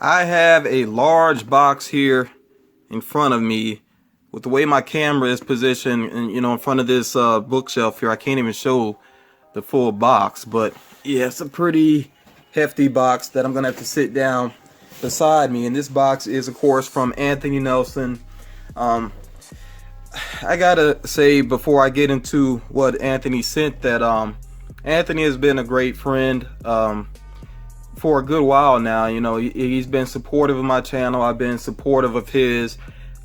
I have a large box here in front of me. With the way my camera is positioned and in front of this bookshelf here, I can't even show the full box, but yeah, it's a pretty hefty box that I'm gonna have to sit down beside me. And this box is of course from Anthony Nelson. I gotta say before I get into what Anthony sent that Anthony has been a great friend for a good while now. He's been supportive of my channel. I've been supportive of his.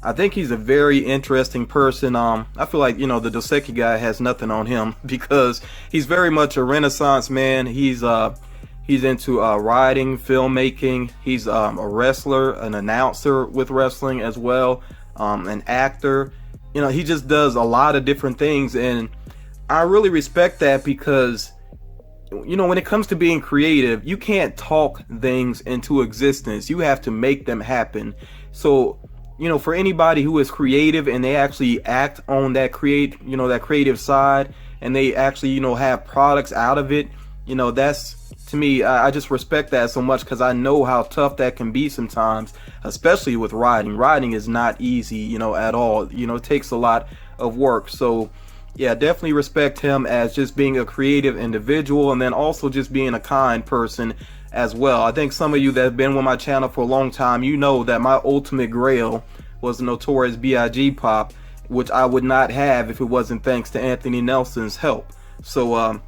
I think he's a very interesting person. I feel like, the Doseki guy has nothing on him because he's very much a Renaissance man. He's into writing, filmmaking. He's a wrestler, an announcer with wrestling as well, an actor. He just does a lot of different things, and I really respect that because when it comes to being creative, you can't talk things into existence. You have to make them happen. So for anybody who is creative and they actually act on that that creative side, and they actually have products out of it, that's, to me, I just respect that so much because I know how tough that can be sometimes, especially with writing. Writing is not easy, at all. It takes a lot of work. So yeah, definitely respect him as just being a creative individual, and then also just being a kind person as well. I think some of you that have been with my channel for a long time, that my ultimate grail was the Notorious B.I.G. pop, which I would not have if it wasn't thanks to Anthony Nelson's help. So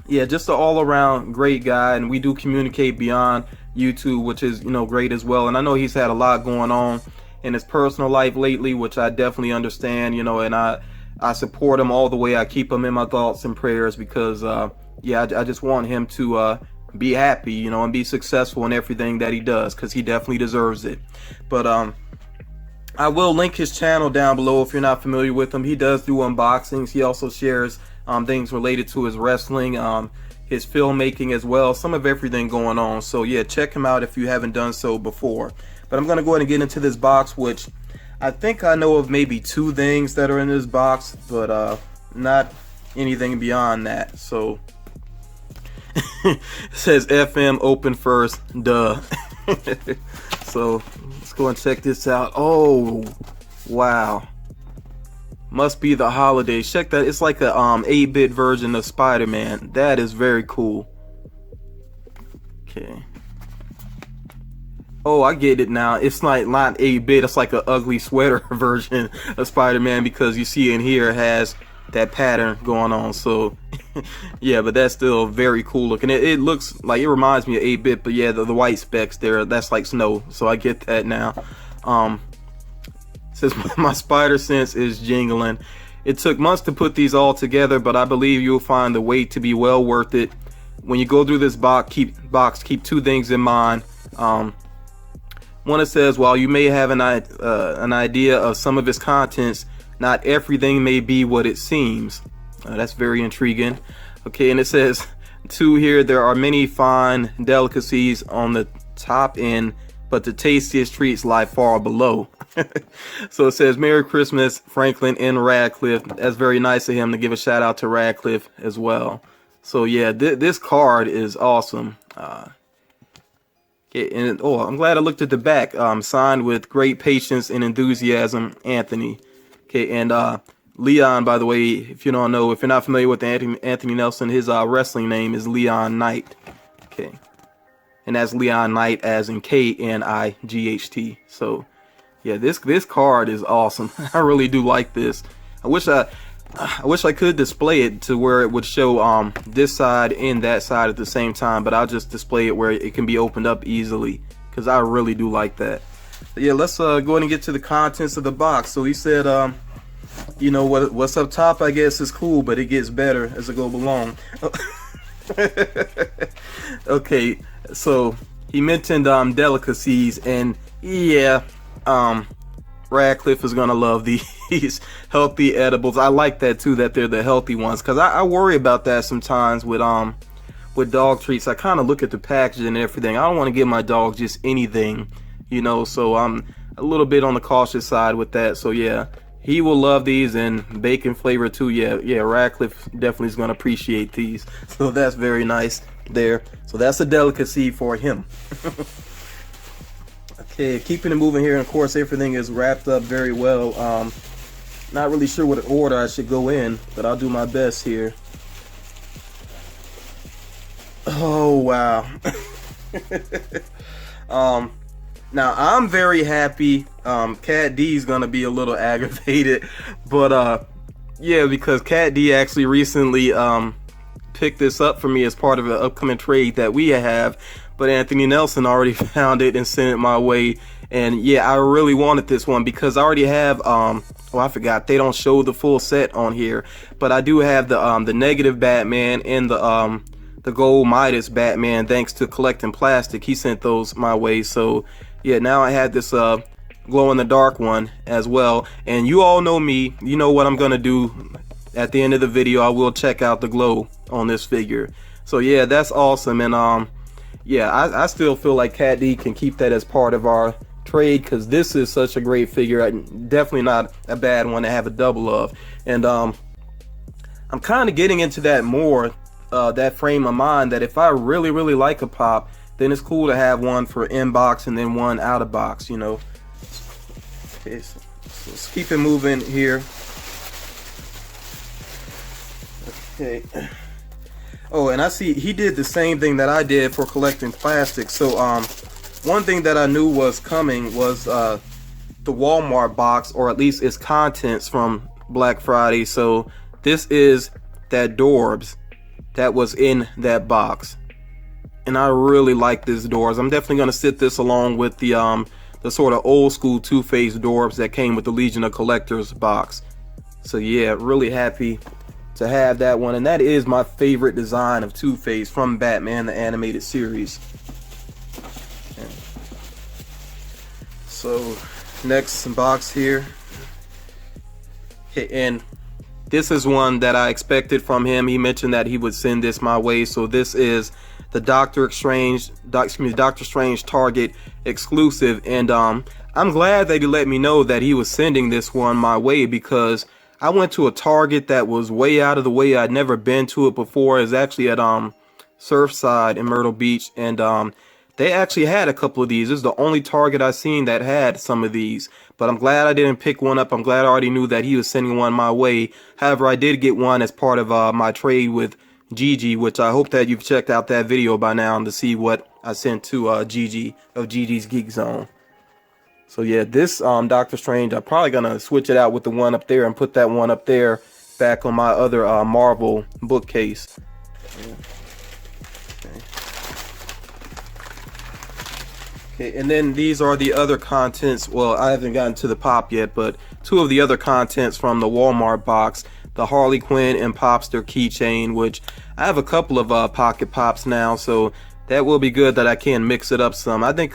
yeah, just an all-around great guy, and we do communicate beyond YouTube, which is great as well. And I know he's had a lot going on in his personal life lately, which I definitely understand, and I support him all the way. I keep him in my thoughts and prayers because yeah, I just want him to be happy, and be successful in everything that he does, because he definitely deserves it. But I will link his channel down below if you're not familiar with him. He does do unboxings. He also shares things related to his wrestling, his filmmaking as well, some of everything going on. So yeah, check him out if you haven't done so before. But I'm gonna go ahead and get into this box, which I think I know of maybe 2 things that are in this box, but not anything beyond that. So it says FM open first, duh. So let's go and check this out. Oh wow, must be the holidays. Check that, it's like a 8-bit version of Spider-Man. That is very cool. Okay, oh, I get it now. It's like not 8-bit, it's like an ugly sweater version of Spider-Man, because you see in here it has that pattern going on. So yeah, but that's still very cool looking. It looks like, it reminds me of 8-bit, but yeah, the white specks there, that's like snow. So I get that now. Says my spider sense is jingling. It took months to put these all together, but I believe you'll find the wait to be well worth it. When you go through this box, keep 2 things in mind. One, it says, while you may have an idea of some of its contents, not everything may be what it seems. That's very intriguing. Okay, and it says 2 here, there are many fine delicacies on the top end, but the tastiest treats lie far below. So it says, Merry Christmas, Franklyn and Radcliffe. That's very nice of him to give a shout out to Radcliffe as well. So yeah, this card is awesome. Okay, and oh, I'm glad I looked at the back. Signed with great patience and enthusiasm, Anthony. Okay, and Leon, by the way, if you're not familiar with Anthony Nelson, his wrestling name is Leon Knight. Okay, and that's Leon Knight as in Knight. So yeah, this card is awesome. I really do like this. I wish I could display it to where it would show this side and that side at the same time, but I'll just display it where it can be opened up easily, because I really do like that. But yeah, let's go ahead and get to the contents of the box. So he said, what's up top, I guess, is cool, but it gets better as it goes along. Okay, so he mentioned delicacies, and yeah, Radcliffe is gonna love these healthy edibles. I like that too, that they're the healthy ones, because I worry about that sometimes with dog treats. I kind of look at the packaging and everything. I don't want to give my dog just anything, so I'm a little bit on the cautious side with that. So yeah, he will love these, and bacon flavor too. Yeah, Radcliffe definitely is gonna appreciate these. So that's very nice there. So that's a delicacy for him. Okay, keeping it moving here, and of course everything is wrapped up very well. Not really sure what order I should go in, but I'll do my best here. Oh wow. Now I'm very happy. Cat D is gonna be a little aggravated, but yeah, because Cat D actually recently picked this up for me as part of an upcoming trade that we have, but Anthony Nelson already found it and sent it my way. And yeah, I really wanted this one because I already have well, I forgot they don't show the full set on here, but I do have the negative Batman and the gold Midas Batman, thanks to Collecting Plastic. He sent those my way. So yeah, now I had this glow in the dark one as well. And you all know me, you know what I'm gonna do at the end of the video. I will check out the glow on this figure. So yeah, that's awesome. And yeah, I still feel like Cat D can keep that as part of our trade, because this is such a great figure. Definitely not a bad one to have a double of. And I'm kind of getting into that more, that frame of mind, that if I really like a pop, then it's cool to have one for inbox and then one out of box, you know. Okay, so let's keep it moving here. Okay. Oh, and I see he did the same thing that I did for Collecting Plastic. So one thing that I knew was coming was the Walmart box, or at least its contents from Black Friday. So this is that Dorbs that was in that box, and I really like this Dorbs. I'm definitely gonna sit this along with the sort of old school Two-Face Dorbs that came with the Legion of Collectors box. So yeah, really happy to have that one, and that is my favorite design of Two-Face from Batman the Animated Series. Okay. So next box here. Okay, and this is one that I expected from him. He mentioned that he would send this my way. So this is the Doctor Strange Target exclusive, and I'm glad that he let me know that he was sending this one my way, because I went to a Target that was way out of the way. I'd never been to it before. It's actually at Surfside in Myrtle Beach, and they actually had a couple of these. This is the only Target I've seen that had some of these, but I'm glad I didn't pick one up. I'm glad I already knew that he was sending one my way. However, I did get one as part of my trade with Gigi, which I hope that you've checked out that video by now to see what I sent to Gigi of Gigi's Geek Zone. So yeah, this Doctor Strange, I'm probably gonna switch it out with the one up there and put that one up there back on my other Marvel bookcase. Yeah. Okay, and then these are the other contents. Well, I haven't gotten to the pop yet, but two of the other contents from the Walmart box. The Harley Quinn and Popster keychain, which I have a couple of pocket pops now, so that will be good that I can mix it up some. I think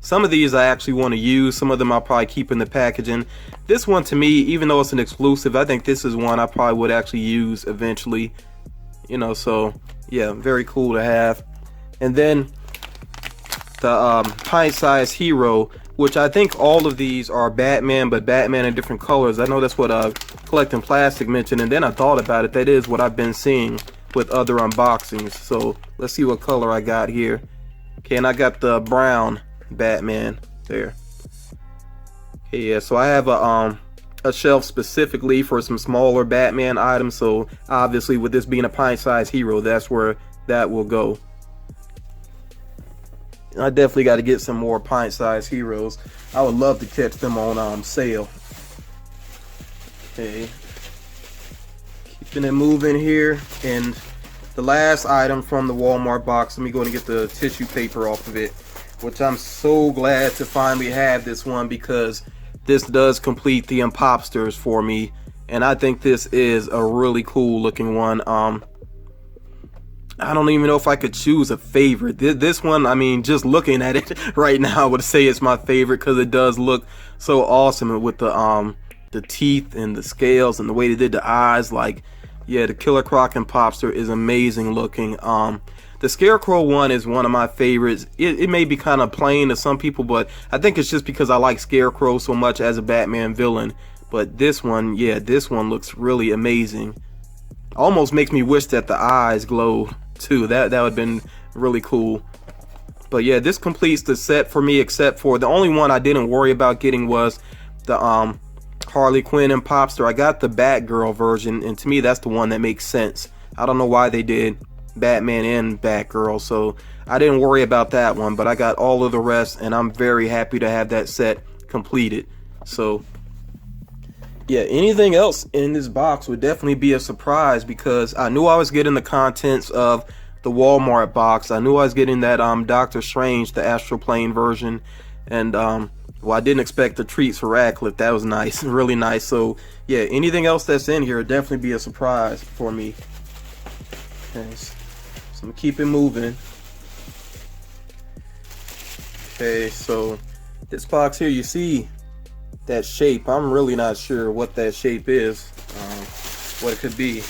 some of these I actually want to use. Some of them I'll probably keep in the packaging. This one, to me, even though it's an exclusive, I think this is one I probably would actually use eventually. You know, so yeah, very cool to have. And then the pint-sized hero, which I think all of these are Batman, but Batman in different colors. I know that's what Collecting Plastic mentioned, and then I thought about it. That is what I've been seeing with other unboxings. So let's see what color I got here. Okay, and I got the brown Batman there. Okay, yeah, so I have a shelf specifically for some smaller Batman items. So obviously, with this being a pint-sized hero, that's where that will go. I definitely got to get some more pint-sized heroes. I would love to catch them on sale. Okay, keeping it moving here, and the last item from the Walmart box. Let me go and get the tissue paper off of it, which I'm so glad to finally have this one, because this does complete the Impopsters for me, and I think this is a really cool looking one. I don't even know if I could choose a favorite. This one, I mean, just looking at it right now, I would say it's my favorite, because it does look so awesome with the teeth and the scales and the way they did the eyes. Like, yeah, the Killer Croc Impopster is amazing looking. The Scarecrow one is one of my favorites. It may be kind of plain to some people, but I think it's just because I like Scarecrow so much as a Batman villain. But this one, yeah, this one looks really amazing. Almost makes me wish that the eyes glowed too. That would have been really cool. But yeah, this completes the set for me, except for the only one I didn't worry about getting was the Harley Quinn and Popster. I got the Batgirl version, and to me that's the one that makes sense. I don't know why they did Batman and Batgirl, so I didn't worry about that one, but I got all of the rest, and I'm very happy to have that set completed. So yeah, anything else in this box would definitely be a surprise, because I knew I was getting the contents of the Walmart box. I knew I was getting that Doctor Strange, the Astral Plane version, and well, I didn't expect the treats for Radcliffe. That was nice, really nice. So yeah, anything else that's in here would definitely be a surprise for me. Okay, so I'm gonna keep it moving. Okay, so this box here, you see that shape. I'm really not sure what that shape is, what it could be.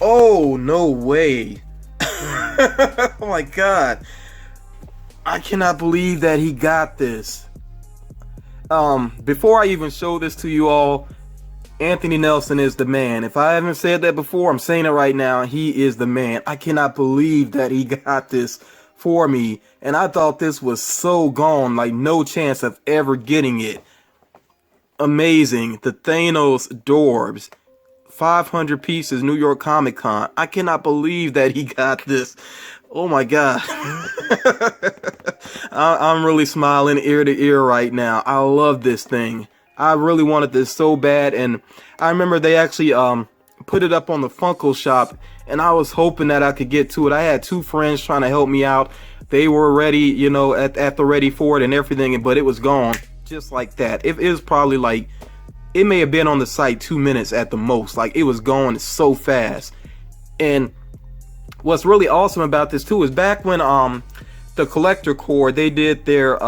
Oh, no way. Oh my god, I cannot believe that he got this. Before I even show this to you all, Anthony Nelson is the man. If I haven't said that before, I'm saying it right now. He is the man. I cannot believe that he got this for me, and I thought this was so gone, like no chance of ever getting it. Amazing. The Thanos Dorbs, 500 pieces, New York Comic Con. I cannot believe that he got this. Oh my god. I'm really smiling ear to ear right now. I love this thing. I really wanted this so bad, and I remember they actually put it up on the Funko shop, and I was hoping that I could get to it. I had two friends trying to help me out. They were ready, you know, at the ready for it and everything, but it was gone just like that. It was probably like, it may have been on the site 2 minutes at the most. Like, it was going so fast. And what's really awesome about this too is back when the Collector Corps, they did their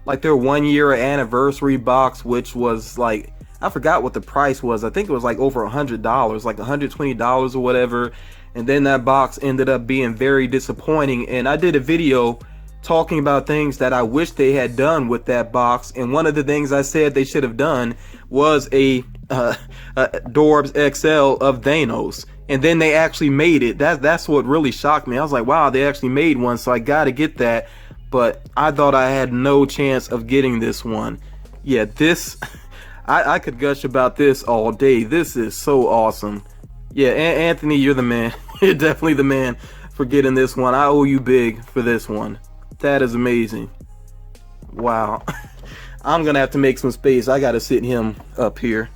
like their 1 year anniversary box, which was like, I forgot what the price was. I think it was like over $100, like $120 or whatever. And then that box ended up being very disappointing. And I did a video talking about things that I wish they had done with that box. And one of the things I said they should have done was a Dorbs XL of Thanos. And then they actually made it. That's what really shocked me. I was like, wow, they actually made one, so I gotta get that. But I thought I had no chance of getting this one. Yeah, this, I could gush about this all day. This is so awesome. Yeah, Anthony, you're the man. You're definitely the man for getting this one. I owe you big for this one. That is amazing. Wow. I'm gonna have to make some space. I gotta sit him up here.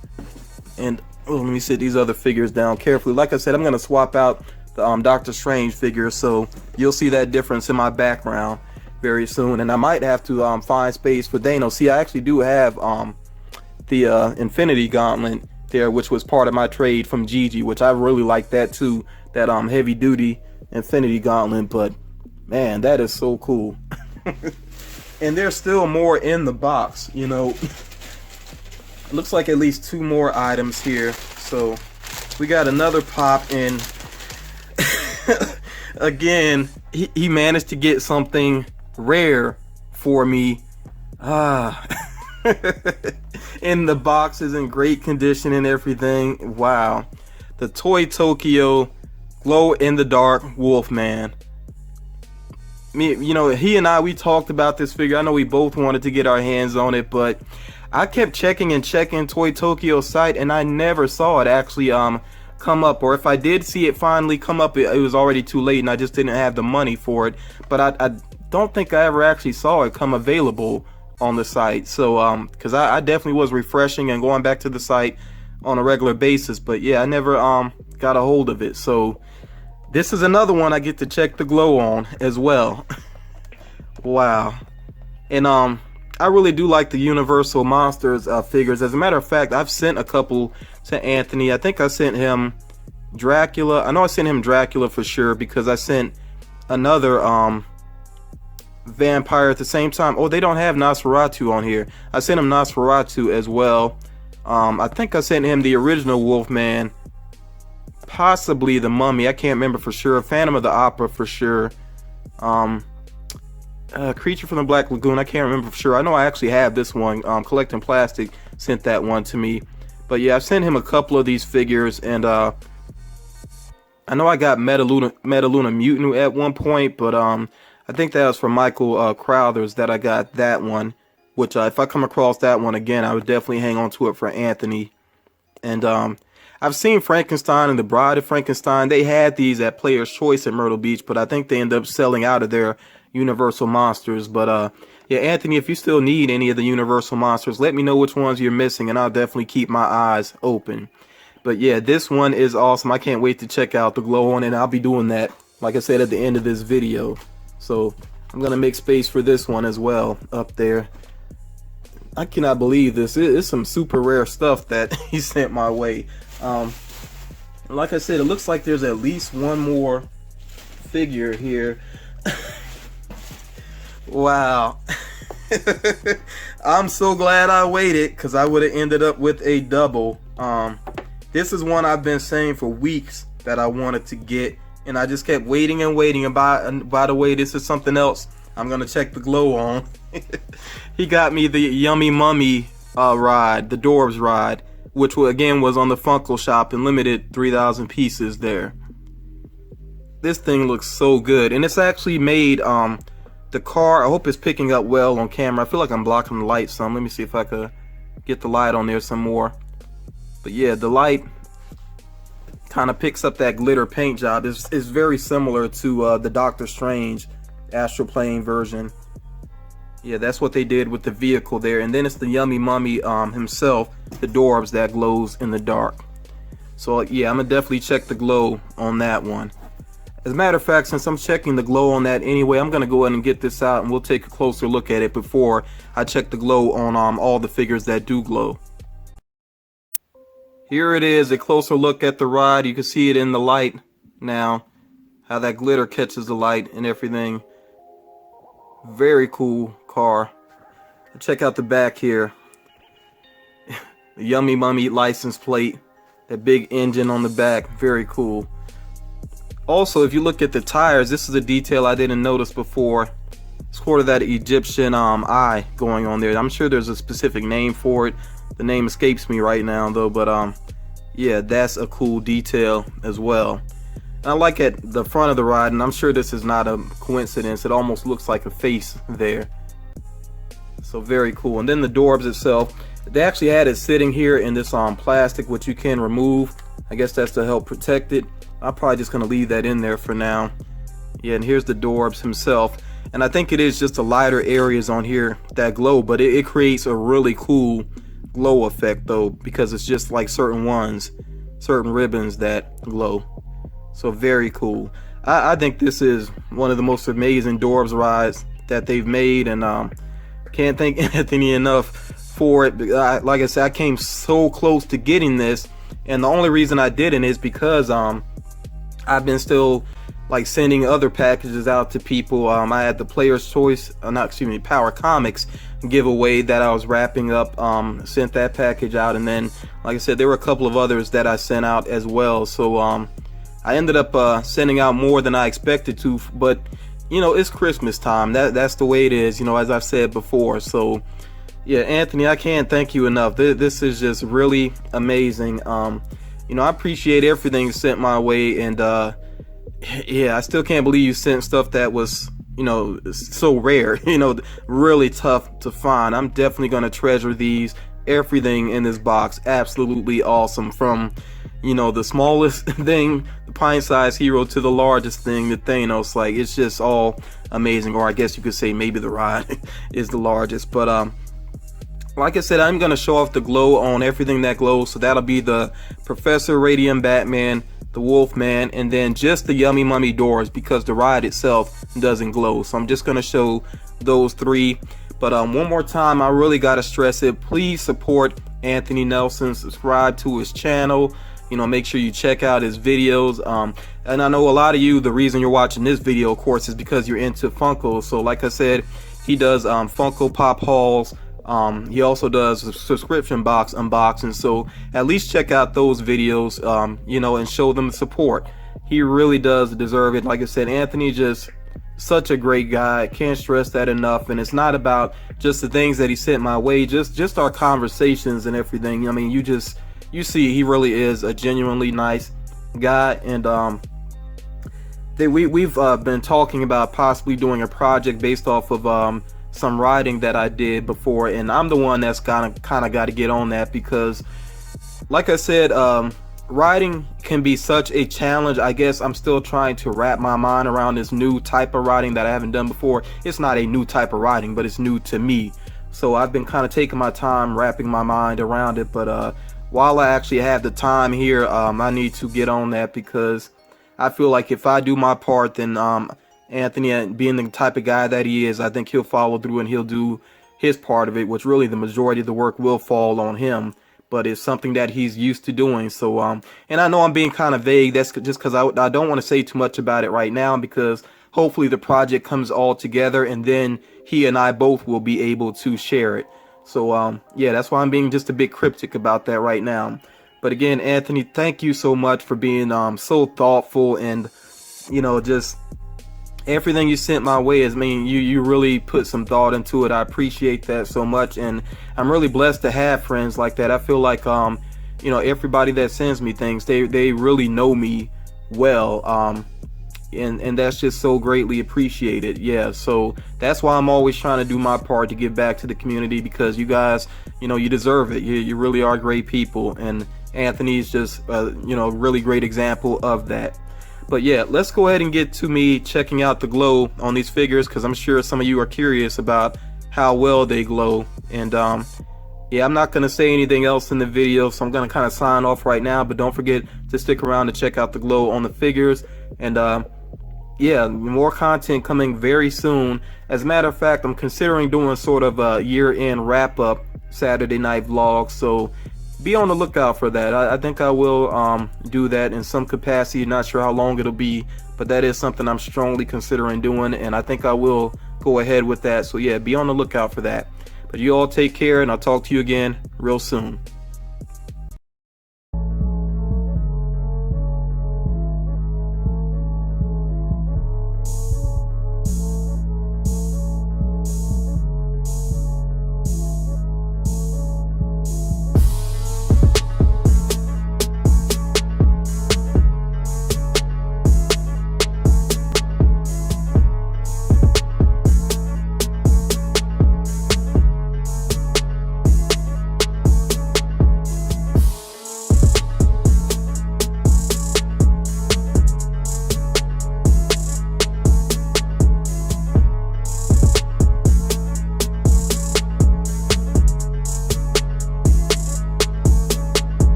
And let me sit these other figures down carefully. Like I said, I'm gonna swap out the Doctor Strange figure, so you'll see that difference in my background very soon. And I might have to find space for Thanos. See, I actually do have the Infinity Gauntlet there, which was part of my trade from Gigi, which I really like that too, that heavy duty Infinity Gauntlet. But man, that is so cool. And there's still more in the box, you know. Looks like at least 2 more items here. So we got another pop in. Again, he managed to get something rare for me. And the box is in great condition and everything. Wow. The Toy Tokyo glow in the dark Wolfman. You know, he and I, we talked about this figure. I know we both wanted to get our hands on it, but I kept checking Toy Tokyo's site, and I never saw it actually come up. Or if I did see it finally come up, it was already too late, and I just didn't have the money for it. But I don't think I ever actually saw it come available on the site. So because I definitely was refreshing and going back to the site on a regular basis, but yeah, I never got a hold of it. So this is another one I get to check the glow on as well. Wow. And I really do like the Universal Monsters figures. As a matter of fact, I've sent a couple to Anthony. I think I sent him Dracula. I know I sent him Dracula for sure, because I sent another vampire at the same time. Oh, they don't have Nosferatu on here. I sent him Nosferatu as well. I think I sent him the original Wolfman, possibly the Mummy. I can't remember for sure. Phantom of the Opera for sure. Creature from the Black Lagoon, I can't remember for sure. I know I actually have this one. Collecting Plastic sent that one to me. But yeah, I sent him a couple of these figures, and I know I got Metaluna Mutant at one point, but I think that was from Michael Crowthers that I got that one, which if I come across that one again, I would definitely hang on to it for Anthony. And I've seen Frankenstein and the Bride of Frankenstein. They had these at Player's Choice at Myrtle Beach, but I think they ended up selling out of their Universal Monsters. But yeah, Anthony, if you still need any of the Universal Monsters, let me know which ones you're missing, and I'll definitely keep my eyes open. But yeah, this one is awesome. I can't wait to check out the glow on it. I'll be doing that, like I said, at the end of this video. So I'm going to make space for this one as well up there. I cannot believe this. It's some super rare stuff that he sent my way. Like I said, it looks like there's at least one more figure here. Wow. I'm so glad I waited, because I would have ended up with a double. This is one I've been saying for weeks that I wanted to get, and I just kept waiting and waiting. And by the way, this is something else I'm gonna check the glow on. He got me the Yummy Mummy ride, the Dorbs ride, which again was on the Funko Shop and limited 3,000 pieces there. This thing looks so good, and it's actually made the car. I hope it's picking up well on camera. I feel like I'm blocking the light some. Let me see if I could get the light on there some more. But yeah, the light kind of picks up that glitter paint job. It's very similar to the Doctor Strange Astral Plane version. Yeah, that's what they did with the vehicle there. And then it's the Yummy Mummy himself, the Dorbs, that glows in the dark. So yeah, I'm gonna definitely check the glow on that one. As a matter of fact, since I'm checking the glow on that anyway, I'm gonna go ahead and get this out, and we'll take a closer look at it before I check the glow on all the figures that do glow. Here it is, a closer look at the ride. You can see it in the light now, how that glitter catches the light and everything. Very cool car. Check out the back here. The Yummy Mummy license plate, that big engine on the back, very cool. Also, if you look at the tires, this is a detail I didn't notice before. It's sort of that Egyptian eye going on there. I'm sure there's a specific name for it. The name escapes me right now though, but yeah, that's a cool detail as well. And I like at the front of the ride, and I'm sure this is not a coincidence, it almost looks like a face there. So very cool. And then the Dorbs itself, they actually had it sitting here in this plastic, which you can remove. I guess that's to help protect it. I'm probably just gonna leave that in there for now. Yeah, and here's the Dorbs himself. And I think it is just the lighter areas on here that glow, but it creates a really cool glow effect though, because it's just like certain ribbons that glow. So very cool. I think this is one of the most amazing Dorbs rides that they've made, and can't thank Anthony enough for it. Like I said, I came so close to getting this, and the only reason I didn't is because I've been still like sending other packages out to people. I had the Player's Choice, Power Comics giveaway that I was wrapping up. Sent that package out, and then, like I said, there were a couple of others that I sent out as well. So I ended up sending out more than I expected to, but you know, it's Christmas time. That's the way it is, you know, as I've said before. So yeah, Anthony, I can't thank you enough. This is just really amazing. You know, I appreciate everything you sent my way, and yeah, I still can't believe you sent stuff that was, you know, so rare, you know, really tough to find. I'm definitely gonna treasure these. Everything in this box, absolutely awesome, from, you know, the smallest thing, the pint-sized hero, to the largest thing, the Thanos. Like, it's just all amazing. Or I guess you could say maybe the ride is the largest. But like I said, I'm gonna show off the glow on everything that glows. So that'll be the Professor Radiant Batman, the Wolfman, and then just the Yummy Mummy Doors, because the ride itself doesn't glow. So I'm just gonna show those three. But one more time, I really gotta stress it. Please support Anthony Nelson. Subscribe to his channel. You know, make sure you check out his videos. And I know a lot of you, the reason you're watching this video, of course, is because you're into Funko. So like I said, he does Funko Pop hauls. He also does subscription box unboxing. So at least check out those videos, you know, and show them the support. He really does deserve it. Like I said, Anthony, just such a great guy. Can't stress that enough. And it's not about just the things that he sent my way, just our conversations and everything. I mean, you see he really is a genuinely nice guy. And we've been talking about possibly doing a project based off of some writing that I did before, and I'm the one that's kind of got to get on that because, like I said, writing can be such a challenge. I guess I'm still trying to wrap my mind around this new type of writing that I haven't done before. It's not a new type of writing, but it's new to me. So I've been kind of taking my time wrapping my mind around it. But while I actually have the time here, I need to get on that because I feel like if I do my part, then Anthony, being the type of guy that he is, I think he'll follow through and he'll do his part of it, which really the majority of the work will fall on him. But it's something that he's used to doing. So, and I know I'm being kind of vague. That's just because I don't want to say too much about it right now, because hopefully the project comes all together and then he and I both will be able to share it. So, yeah, that's why I'm being just a bit cryptic about that right now. But again, Anthony, thank you so much for being so thoughtful and, you know, just everything you sent my way. You really put some thought into it. I appreciate that so much, and I'm really blessed to have friends like that. I feel like you know, everybody that sends me things, they really know me well, and that's just so greatly appreciated. Yeah, so that's why I'm always trying to do my part to give back to the community, because you guys, you know, you deserve it. You really are great people, and Anthony's just you know, really great example of that. But yeah, let's go ahead and get to me checking out the glow on these figures, because I'm sure some of you are curious about how well they glow. And yeah, I'm not going to say anything else in the video, so I'm going to kind of sign off right now. But don't forget to stick around to check out the glow on the figures. And yeah, more content coming very soon. As a matter of fact, I'm considering doing sort of a year-end wrap-up Saturday night vlog, so be on the lookout for that. I think I will do that in some capacity. Not sure how long it'll be, but that is something I'm strongly considering doing, and I think I will go ahead with that. So yeah, be on the lookout for that. But you all take care, and I'll talk to you again real soon.